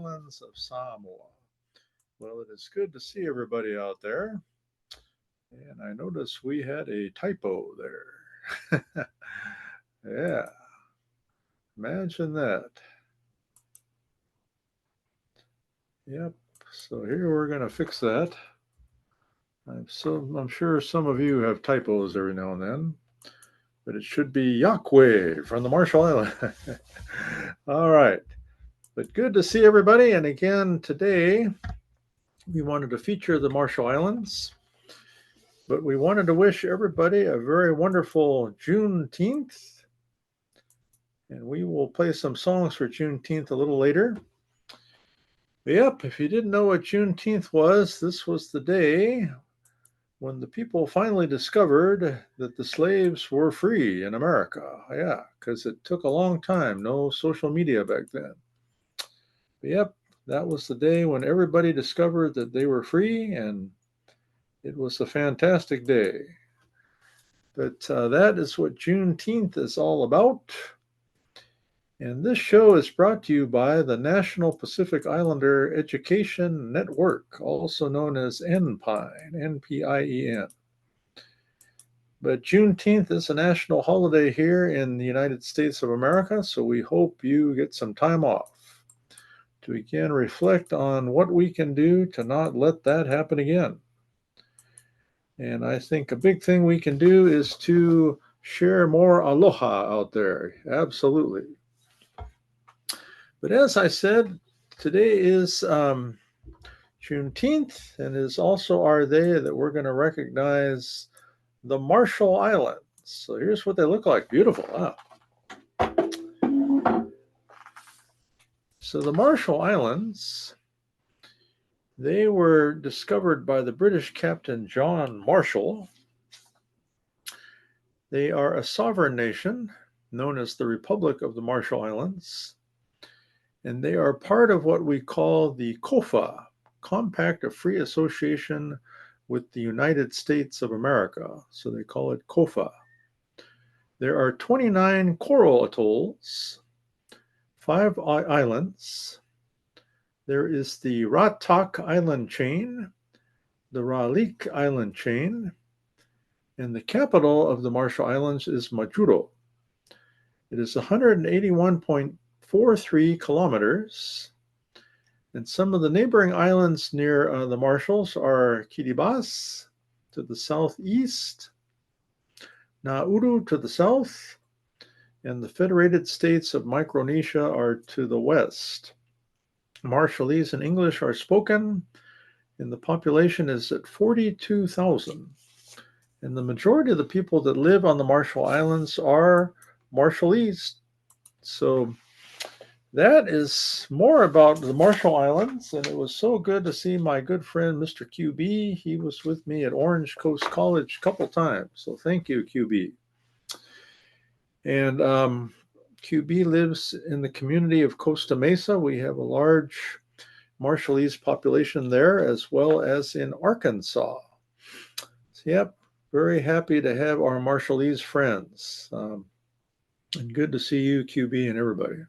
islands of Samoa. Well, it is good to see everybody out there. And I noticed we had a typo there. Yeah, imagine that. Yep. So here we're going to fix that. I'm sure some of you have typos every now and then, but it should be Iokwe from the Marshall Islands. All right. But good to see everybody. And again, today we wanted to feature the Marshall Islands, but we wanted to wish everybody a very wonderful Juneteenth. And we will play some songs for Juneteenth a little later. Yep, if you didn't know what Juneteenth was, this was the day when the people finally discovered that the slaves were free in America. Yeah, because it took a long time, no social media back then. But yep, that was the day when everybody discovered that they were free, and it was a fantastic day. But that is what Juneteenth is all about. And this show is brought to you by the National Pacific Islander Education Network, also known as NPINE, NPIEN. But Juneteenth is a national holiday here in the United States of America, so we hope you get some time off to again reflect on what we can do to not let that happen again. And I think a big thing we can do is to share more aloha out there. Absolutely. But as I said, today is Juneteenth, and is also our day that we're going to recognize the Marshall Islands. So here's what they look like. Beautiful. Wow. So the Marshall Islands, they were discovered by the British Captain John Marshall. They are a sovereign nation known as the Republic of the Marshall Islands, and they are part of what we call the COFA, Compact of Free Association with the United States of America. So they call it COFA. There are 29 coral atolls, 5 islands. There is the Ratak Island chain, the Ralik Island chain, and the capital of the Marshall Islands is Majuro. It is 181.43 kilometers, and some of the neighboring islands near the Marshalls are Kiribati to the southeast, Nauru to the south, and the Federated States of Micronesia are to the west. Marshallese and English are spoken, and the population is at 42,000. And the majority of the people that live on the Marshall Islands are Marshallese. So that is more about the Marshall Islands, and it was so good to see my good friend Mr. QB. He was with me at Orange Coast College a couple times, so thank you, QB. And QB lives in the community of Costa Mesa. We have a large Marshallese population there, as well as in Arkansas. So, yep, very happy to have our Marshallese friends. And good to see you, QB, and everybody.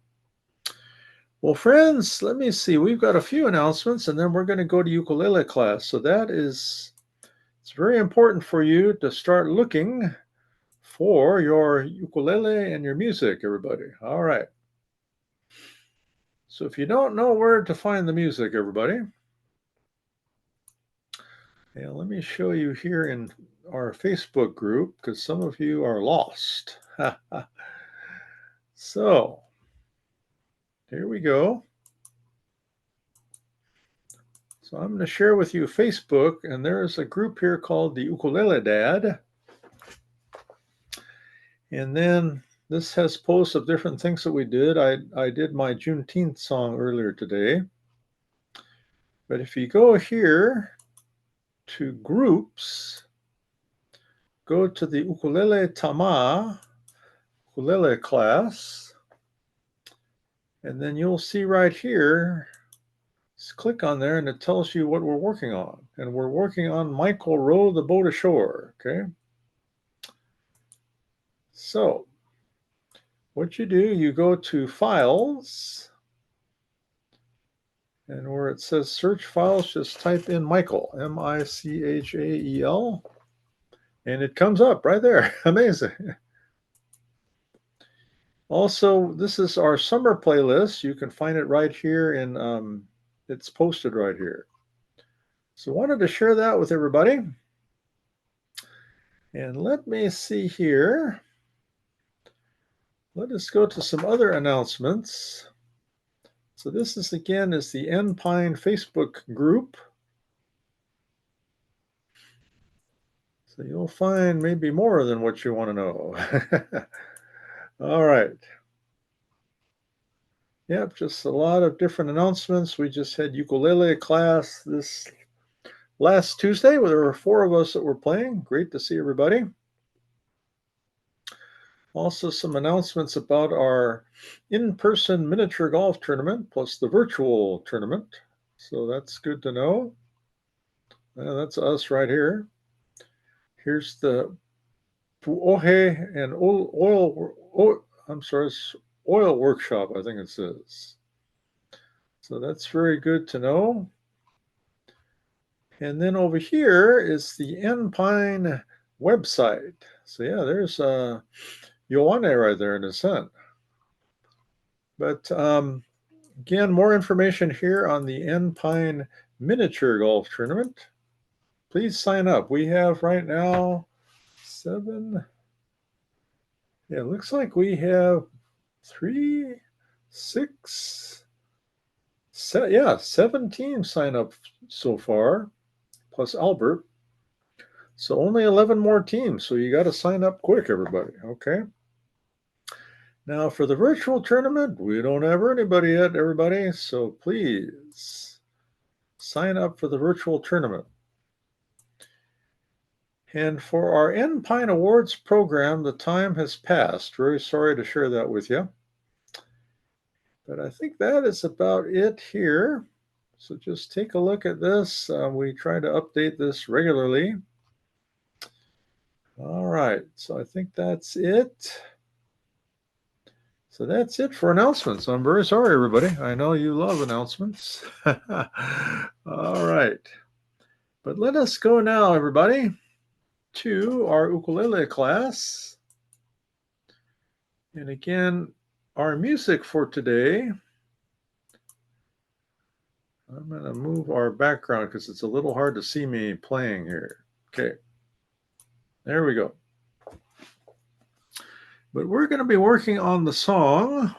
Well, friends, let me see. We've got a few announcements, and then we're going to go to ukulele class. So it's very important for you to start looking for your ukulele and your music, everybody. All right. So if you don't know where to find the music, everybody, let me show you here in our Facebook group, because some of you are lost. So here we go. So I'm going to share with you Facebook, and there's a group here called the Ukulele Dad. And then this has posts of different things that we did. I did my Juneteenth song earlier today. But if you go here to groups, go to the Ukulele Tama ukulele class, and then you'll see right here, just click on there and it tells you what we're working on. And we're working on Michael Row the Boat Ashore, okay? So what you do, you go to Files, And where it says search files, just type in Michael, Michael, and it comes up right there. Amazing. Also, this is our summer playlist. You can find it right here in, it's posted right here. So wanted to share that with everybody. And let me see here. Let us go to some other announcements. So this is again is the Pine Facebook group. So you'll find maybe more than what you want to know. All right. Yep, just a lot of different announcements. We just had ukulele class this last Tuesday. There were 4 of us that were playing. Great to see everybody. Also, some announcements about our in-person miniature golf tournament plus the virtual tournament. So that's good to know. That's us right here. Here's the Pu'ohe and oil workshop, I think it says. So that's very good to know. And then over here is the Pine website. So yeah, there's Ioane right there in the sun. But again, more information here on the Pine miniature golf tournament. Please sign up. We have right now 7. Yeah, it looks like we have 3, 6, 7 teams sign up so far, plus Albert. So only 11 more teams. So you got to sign up quick, everybody. Okay. Now for the virtual tournament, we don't have anybody yet, everybody. So please sign up for the virtual tournament. And for our Pine Awards program, the time has passed. Very sorry to share that with you. But I think that is about it here. So just take a look at this. We try to update this regularly. All right. So I think that's it. So that's it for announcements. I'm very sorry, everybody. I know you love announcements. All right. But let us go now, everybody, to our ukulele class. And again, our music for today. I'm going to move our background because it's a little hard to see me playing here. Okay. There we go. But we're going to be working on the song,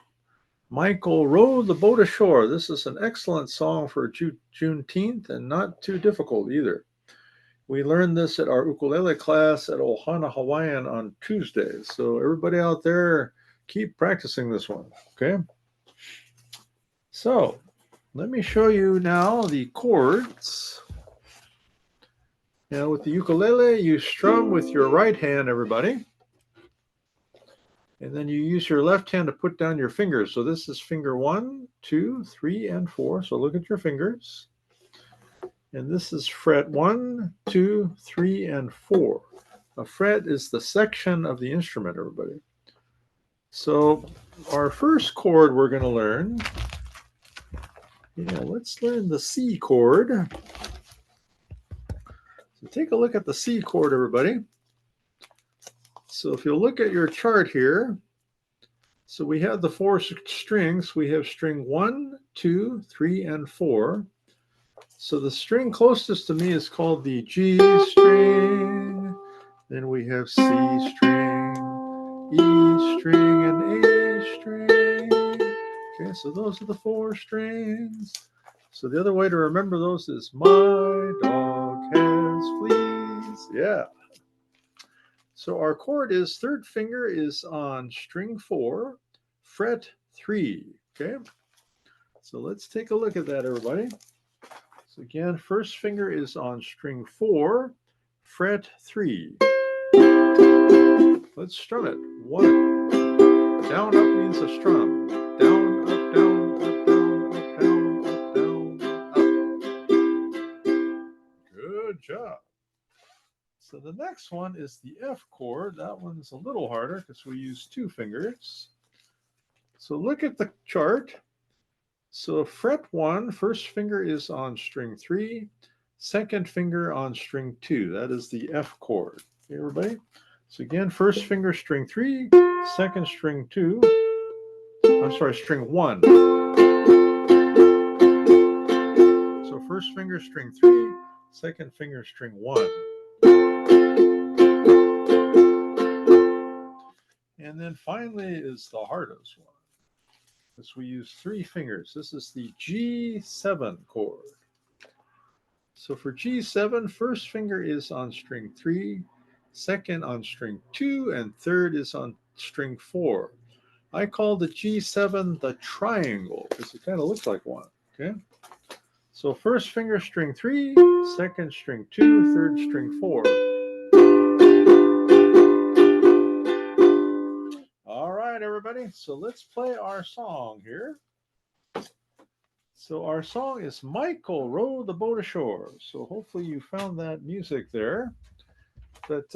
Michael Rowed the Boat Ashore. This is an excellent song for Juneteenth and not too difficult either. We learned this at our ukulele class at Ohana Hawaiian on Tuesdays. So everybody out there, keep practicing this one, okay? So let me show you now the chords. Now with the ukulele, you strum with your right hand, everybody. And then you use your left hand to put down your fingers. So this is finger 1, 2, 3, and 4. So look at your fingers. And this is fret 1, 2, 3, and 4. A fret is the section of the instrument, everybody. So our first chord we're going to learn, let's learn the C chord. So take a look at the C chord, everybody. So if you'll look at your chart here, so we have the 4 strings. We have string 1, 2, 3, and 4. So the string closest to me is called the G string. Then we have C string, E string, and A string. Okay, so those are the 4 strings. So the other way to remember those is my dog has fleas. Yeah. So our chord is third finger is on string 4, fret 3. Okay. So let's take a look at that, everybody. So again, first finger is on string 4, fret 3. Let's strum it. 1. Down, up means a strum. Down, up, down, up, down, up, down, up, down, up. Good job. So the next one is the F chord. That one's a little harder because we use 2 fingers. So look at the chart. So fret 1, first finger is on string 3, second finger on string 2. That is the F chord. Okay, everybody? So again, first finger string 3, second string 2. I'm sorry, string 1. So first finger string 3, second finger string 1. And then finally is the hardest one. This we use 3 fingers. This is the G7 chord. So for G7, first finger is on string 3, second on string 2, and third is on string 4. I call the G7 the triangle because it kind of looks like one. Okay. So first finger string 3, second string 2, third string 4. All right, everybody. So let's play our song here. So our song is Michael Row the Boat Ashore. So hopefully you found that music there. But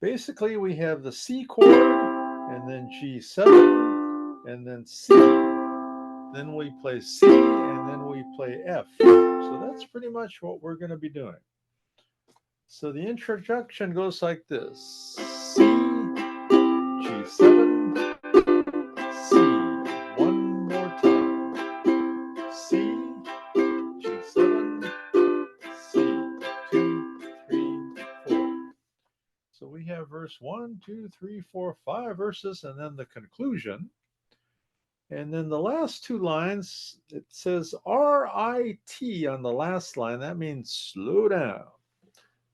basically we have the C chord and then G7 and then C. Then we play C and then we play F. So that's pretty much what we're going to be doing. So the introduction goes like this. C, G7, C. One more time. C, G7, C. 2, 3, 4. So we have verse 1, 2, 3, 4, 5 verses, and then the conclusion. And then the last 2 lines, it says R-I-T on the last line. That means slow down.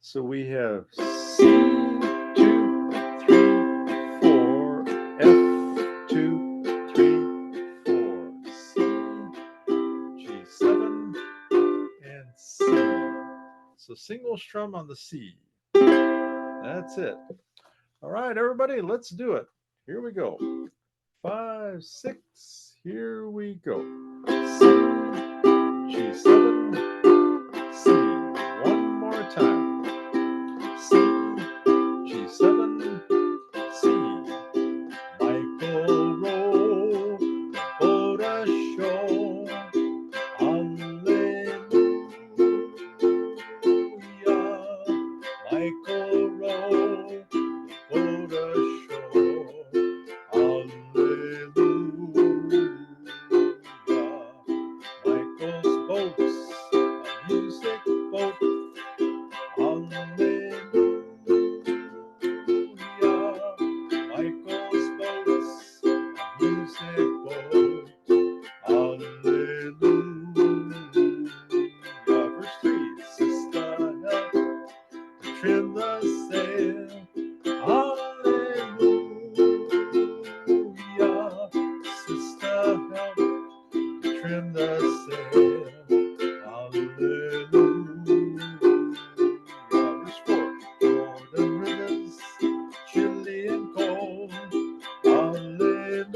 So we have C, 2, 3, 4, F, 2, 3, 4, C, G7, and C. So single strum on the C. That's it. All right, everybody, let's do it. Here we go. 5, 6, here we go. C, G7, C. One more time. C, G7, C. Michael row the boat ashore. Hallelujah. Michael row the boat ashore. Hallelujah. Michael's boat's a music boat. Hallelujah. Michael's boat's a music boat. Hallelujah. Verse 3. Sister, help to trim the sail. Hallelujah. Sister, help to trim the sail. Hallelujah. Verse 4. Jordan rivers, chilly and cold. Hallelujah.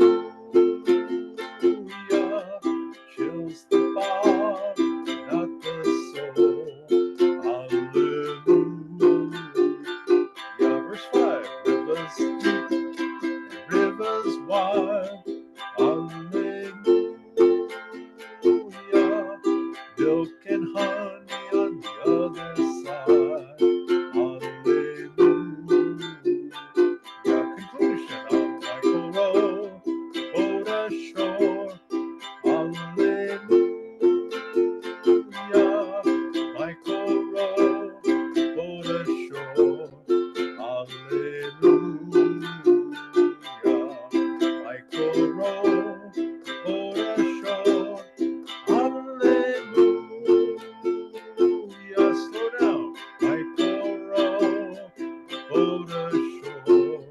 Chills the body, not the soul. Hallelujah. Verse 5. Rivers deep and rivers wide. Hallelujah. Milk and honey on the other side. Hallelujah. Conclusion of Michael row the boat ashore. Hallelujah. Michael row the boat ashore. Hallelujah. Michael row the boat ashore. Hallelujah. Slow down. Michael row the boat ashore.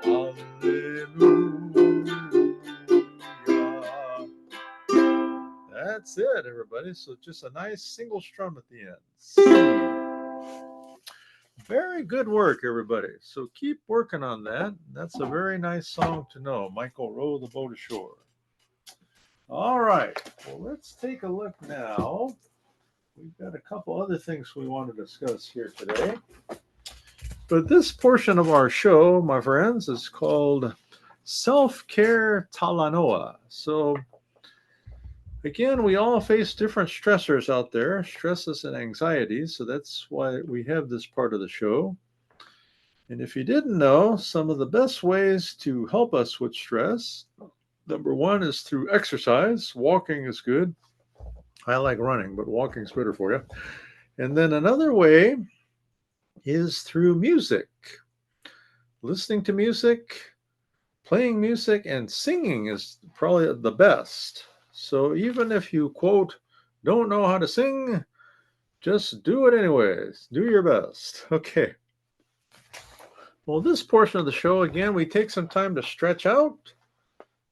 Hallelujah. That's it, everybody. So just a nice single strum at the end. C. Very good work, everybody. So keep working on that. That's a very nice song to know. Michael row the boat ashore. All right. Well, let's take a look now. We've got a couple other things we want to discuss here today. But this portion of our show, my friends, is called self-care talanoa. So again, we all face different stressors out there, stresses and anxieties. So that's why we have this part of the show. And if you didn't know, some of the best ways to help us with stress, number one is through exercise. Walking is good. I like running, but walking's better for you. And then another way is through music. Listening to music, playing music, and singing is probably the best. So even if you, quote, don't know how to sing, just do it anyways. Do your best. Okay. Well, this portion of the show, again, we take some time to stretch out.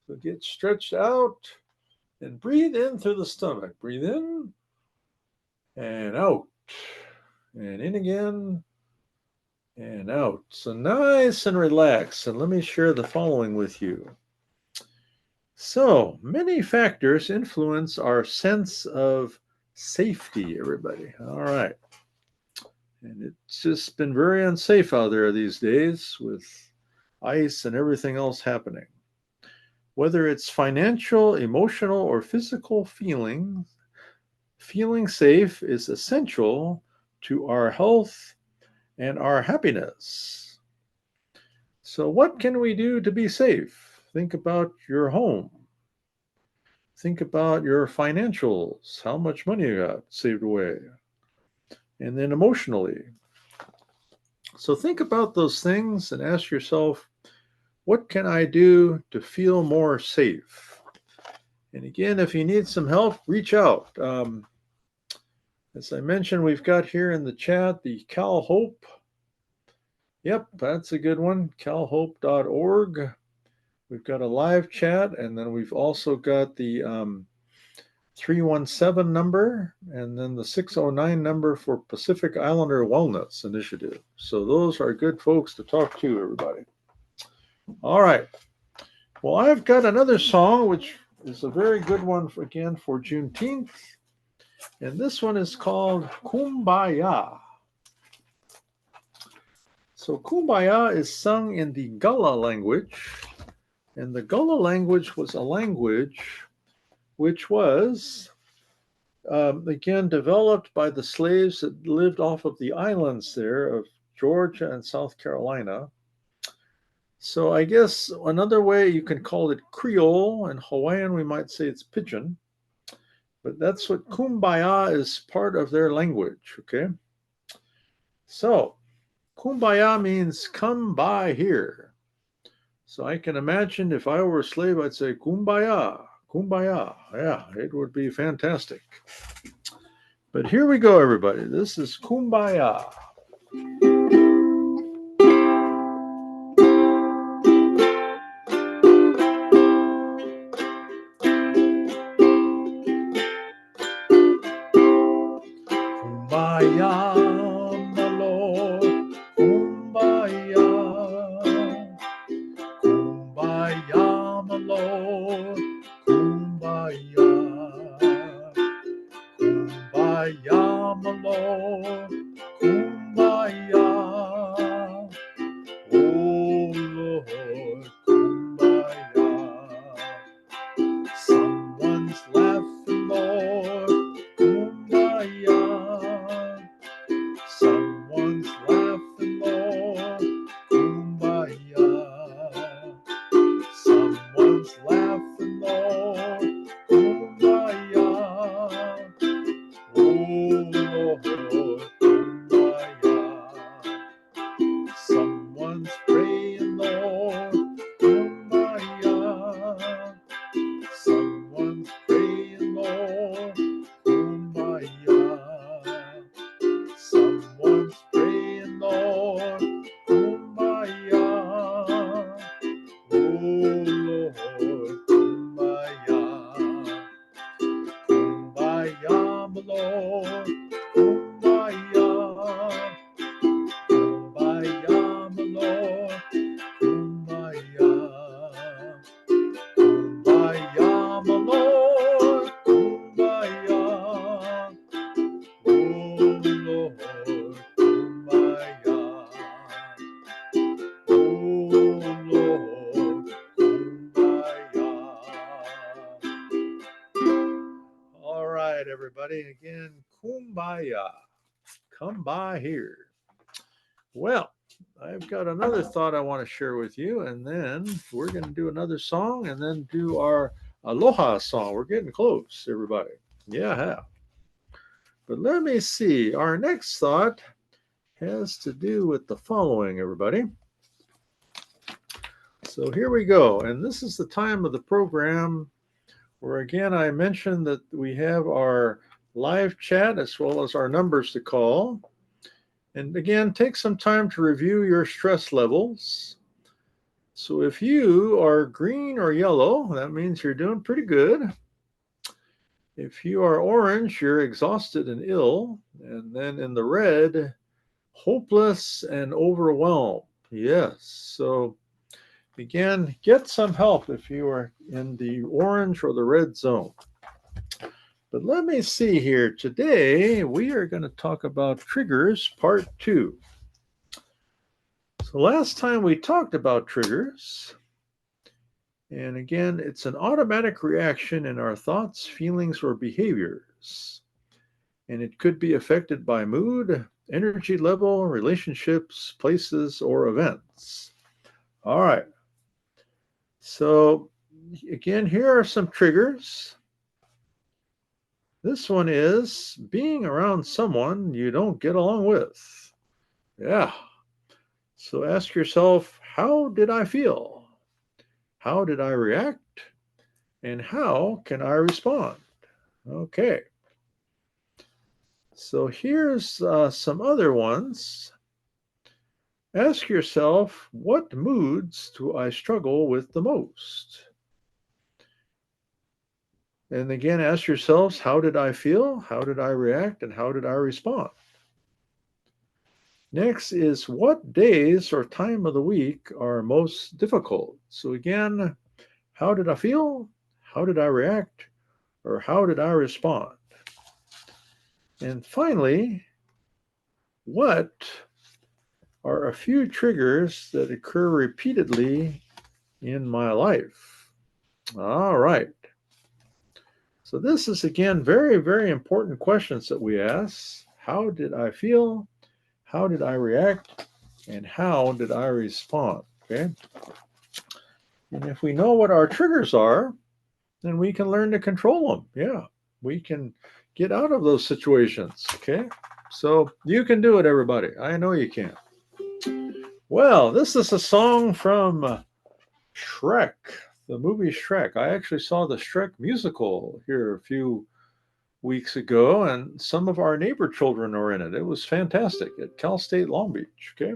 So get stretched out and breathe in through the stomach. Breathe in and out. And in again and out. So nice and relaxed. And let me share the following with you. So many factors influence our sense of safety, everybody. All right. And it's just been very unsafe out there these days with ice and everything else happening. Whether it's financial, emotional, or physical feeling safe is essential to our health and our happiness. So what can we do to be safe? Think about your home. Think about your financials, how much money you got saved away. And then emotionally. So think about those things and ask yourself, what can I do to feel more safe? And again, if you need some help, reach out. As I mentioned, we've got here in the chat the Cal Hope. Yep, that's a good one, calhope.org. We've got a live chat, and then we've also got the 317 number, and then the 609 number for Pacific Islander Wellness Initiative. So those are good folks to talk to, everybody. All right. Well, I've got another song, which is a very good one, again, for Juneteenth. And this one is called Kumbaya. So Kumbaya is sung in the Gullah language. And the Gullah language was a language which was, again, developed by the slaves that lived off of the islands there of Georgia and South Carolina. So I guess another way you can call it Creole. In Hawaiian, we might say it's Pidgin. But that's what Kumbaya is part of their language, okay? So Kumbaya means come by here. So I can imagine if I were a slave, I'd say Kumbaya, Kumbaya. Yeah, it would be fantastic. But here we go, everybody. This is Kumbaya. Kumbaya, my Lord, Kumbaya. Kumbaya, my Lord, Kumbaya. Kumbaya, my Lord, Kumbaya. everybody again. Kumbaya. Come by here. Well, I've got another thought I want to share with you, and then we're going to do another song and then do our Aloha song. We're getting close, everybody. Yeah. But let me see. Our next thought has to do with the following, everybody. So here we go. And this is the time of the program where, again, I mentioned that we have our live chat as well as our numbers to call. And again, take some time to review your stress levels. So if you are green or yellow, that means you're doing pretty good. If you are orange, you're exhausted and ill. And then in the red, hopeless and overwhelmed. Yes. So again, get some help if you are in the orange or the red zone. But let me see here. Today, we are going to talk about triggers, part 2. So last time we talked about triggers. And again, it's an automatic reaction in our thoughts, feelings, or behaviors. And it could be affected by mood, energy level, relationships, places, or events. All right. So again, here are some triggers. This one is being around someone you don't get along with. Yeah. So ask yourself, how did I feel? How did I react? And how can I respond? Okay. So here's some other ones. Ask yourself, what moods do I struggle with the most? And again, ask yourselves, how did I feel? How did I react? And how did I respond? Next is, what days or time of the week are most difficult? So again, how did I feel? How did I react? Or how did I respond? And finally, what are a few triggers that occur repeatedly in my life? All right. So this is, again, very, very important questions that we ask. How did I feel? How did I react? And how did I respond? Okay. And if we know what our triggers are, then we can learn to control them. Yeah. We can get out of those situations. Okay. So you can do it, everybody. I know you can. Well, this is a song from Shrek, the movie Shrek. I actually saw the Shrek musical here a few weeks ago, and some of our neighbor children are in it. It was fantastic at Cal State Long Beach. Okay.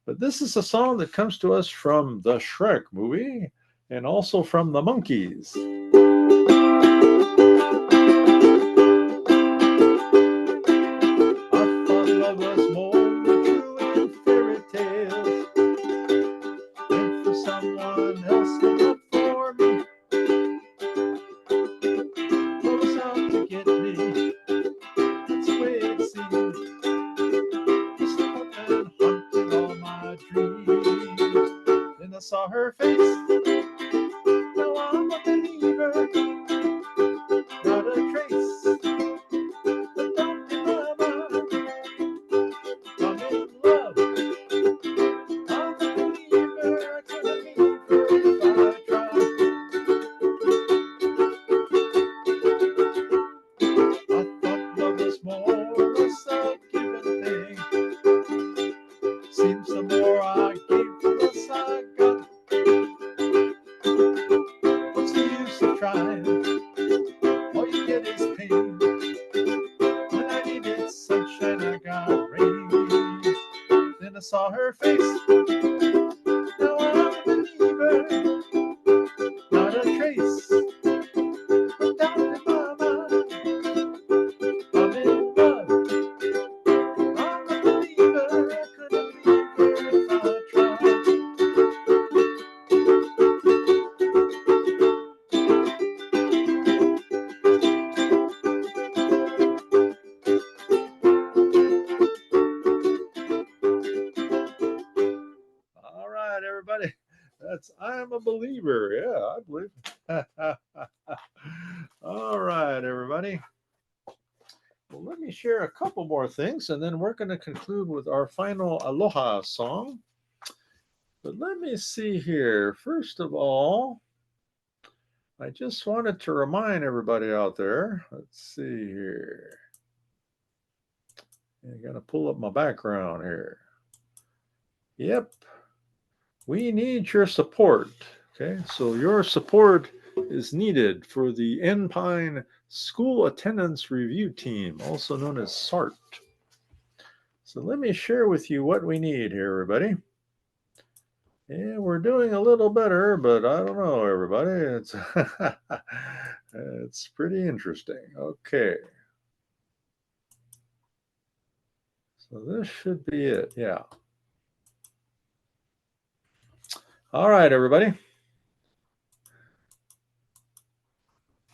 But this is a song that comes to us from the Shrek movie and also from the Monkees. I thought love was more true in fairy tales, meant for someone else and not for me. Was out to get me. That's the way it seemed. Just up and haunted all my dreams. Then I saw her face. Now I'm a believer. Not a trace. But don't be mama. I'm in love. I'm a believer. I couldn't leave her if I tried. I thought love was more or less a given thing. Seems the more I gave, the less I got. What's the use of trying? All you get is pain. When I needed sunshine, I got rain. Then I saw her face. Now I'm a believer. Not a trace. But down in my mind, I'm in love. I'm a believer. I couldn't leave her if I tried. All right, everybody. That's I'm a believer. Yeah, I believe. All right, everybody. Well, let me share a couple more things, and then we're going to conclude with our final Aloha song. But let me see here. First of all, I just wanted to remind everybody out there. Let's see here. I got to pull up my background here. Yep. We need your support. Okay, so your support is needed for the Enpine School Attendance Review Team, also known as SART. So let me share with you what we need here, everybody. Yeah, we're doing a little better, but I don't know, everybody. It's it's pretty interesting. Okay. So this should be it. Yeah. All right, everybody.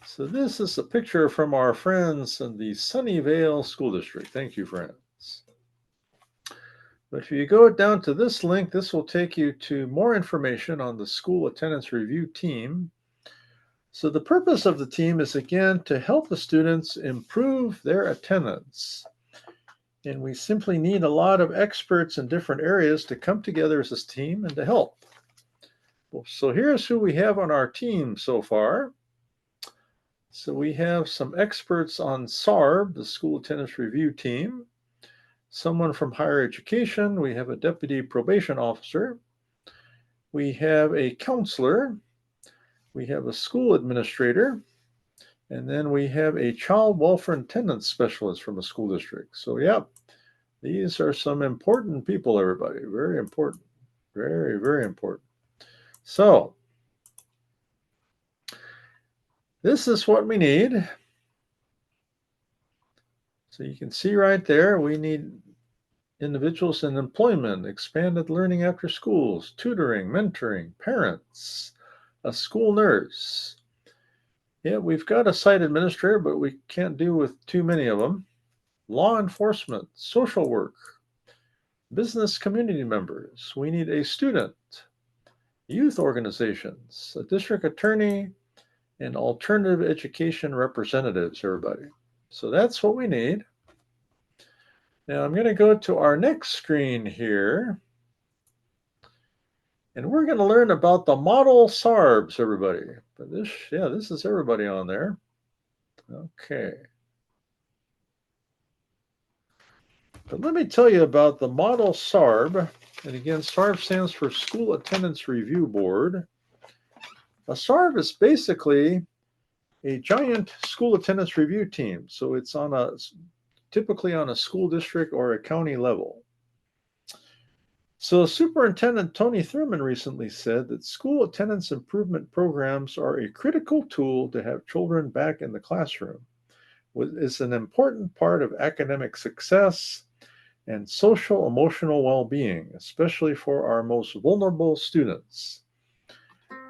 So this is a picture from our friends in the Sunnyvale School District. Thank you, friends. But if you go down to this link, this will take you to more information on the School Attendance Review Team. So the purpose of the team is, again, to help the students improve their attendance. And we simply need a lot of experts in different areas to come together as a team and to help. So here's who we have on our team so far. So we have some experts on SARB, the School Attendance Review Team, someone from higher education. We have a deputy probation officer. We have a counselor. We have a school administrator. And then we have a child welfare attendance specialist from a school district. So, yeah, these are some important people, everybody. Very important. Very, very important. So, this is what we need. So you can see right there, we need individuals in employment, expanded learning after schools, tutoring, mentoring, parents, a school nurse. Yeah, we've got a site administrator, but we can't do with too many of them. Law enforcement, social work, business community members. We need a student, youth organizations, a district attorney, and alternative education representatives, everybody. So that's what we need. Now I'm going to go to our next screen here. And we're going to learn about the model SARBs, everybody. But this is everybody on there. Okay. But let me tell you about the model SARB. And again, SARB stands for School Attendance Review Board. A SARB is basically a giant school attendance review team. So it's typically on a school district or a county level. So Superintendent Tony Thurman recently said that school attendance improvement programs are a critical tool to have children back in the classroom. It's an important part of academic success and social emotional well-being, especially for our most vulnerable students.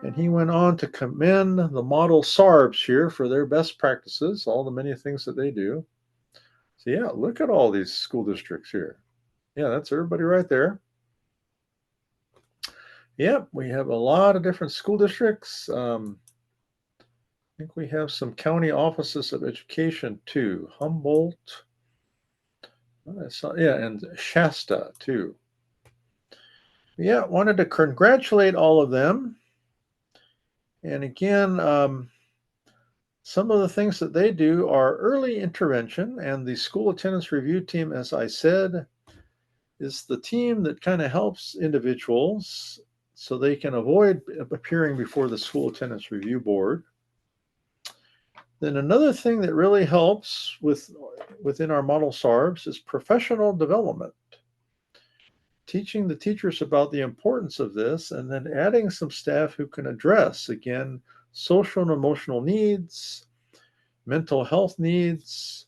And he went on to commend the model SARBs here for their best practices, all the many things that they do. So yeah, look at all these school districts here. Yeah, that's everybody right there. Yep, we have a lot of different school districts. I think we have some county offices of education too. Humboldt, and Shasta too. Yeah, wanted to congratulate all of them. And again, some of the things that they do are early intervention, and the school attendance review team, as I said, is the team that kind of helps individuals so they can avoid appearing before the school attendance review board. Then another thing that really helps within our model SARBs is professional development. Teaching the teachers about the importance of this, and then adding some staff who can address, again, social and emotional needs, mental health needs,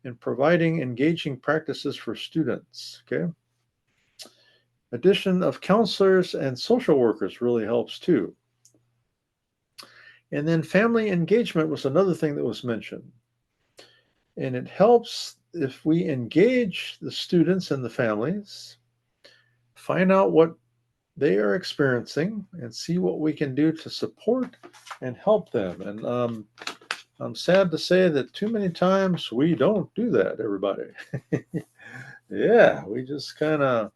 and providing engaging practices for students, okay? Addition of counselors and social workers really helps too. And then family engagement was another thing that was mentioned. And it helps if we engage the students and the families, find out what they are experiencing, and see what we can do to support and help them. And I'm sad to say that too many times we don't do that, everybody. Yeah, we just kind of,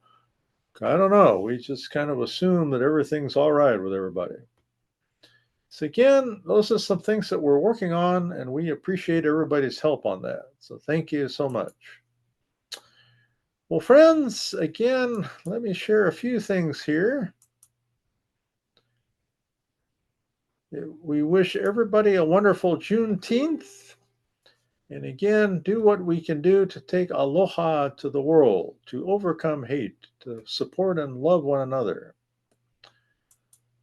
I don't know, we just kind of assume that everything's all right with everybody. So, again, those are some things that we're working on, and we appreciate everybody's help on that. So, thank you so much. Well, friends, again, let me share a few things here. We wish everybody a wonderful Juneteenth. And again, do what we can do to take aloha to the world, to overcome hate, to support and love one another.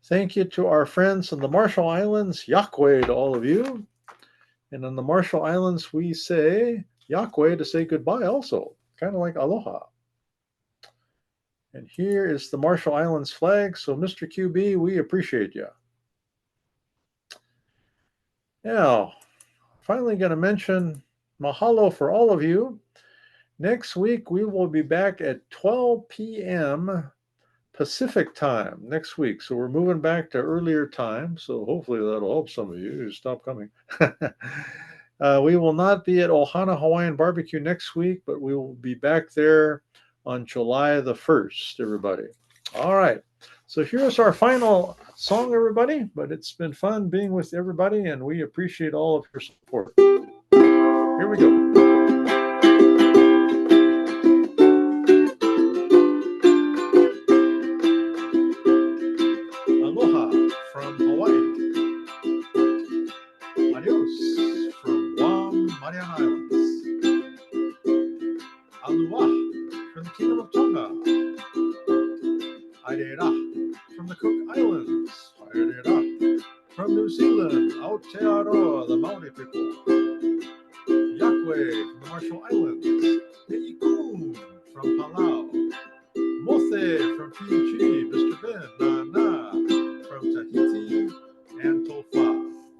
Thank you to our friends in the Marshall Islands. Iokwe to all of you. And in the Marshall Islands, we say Iokwe to say goodbye also, kind of like aloha. And here is the Marshall Islands flag. So, Mr. QB, we appreciate you. Now, finally going to mention mahalo for all of you. Next week, we will be back at 12 p.m. Pacific time next week. So we're moving back to earlier time. So hopefully that'll help some of you to stop coming. We will not be at Ohana Hawaiian Barbecue next week, but we will be back there on July the 1st, everybody. All right. So here's our final song, everybody. But it's been fun being with everybody, and we appreciate all of your support. Here we go. Aloha from Hawaii. Adios from Guam, Mariana Islands. Aloha from the Kingdom of Tonga. Haere from the Cook Islands. Haere from New Zealand. Aotearoa, the Maori people. Iokwe from the Marshall Islands. Ne'ikun from Palau. Mothe from Fiji. Mr. Ben, Nana from Tahiti. And Tofa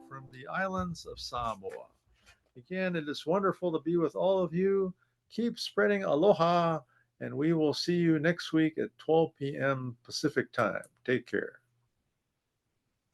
from the islands of Samoa. Again, it is wonderful to be with all of you. Keep spreading aloha, and we will see you next week at 12 p.m. Pacific time. Take care.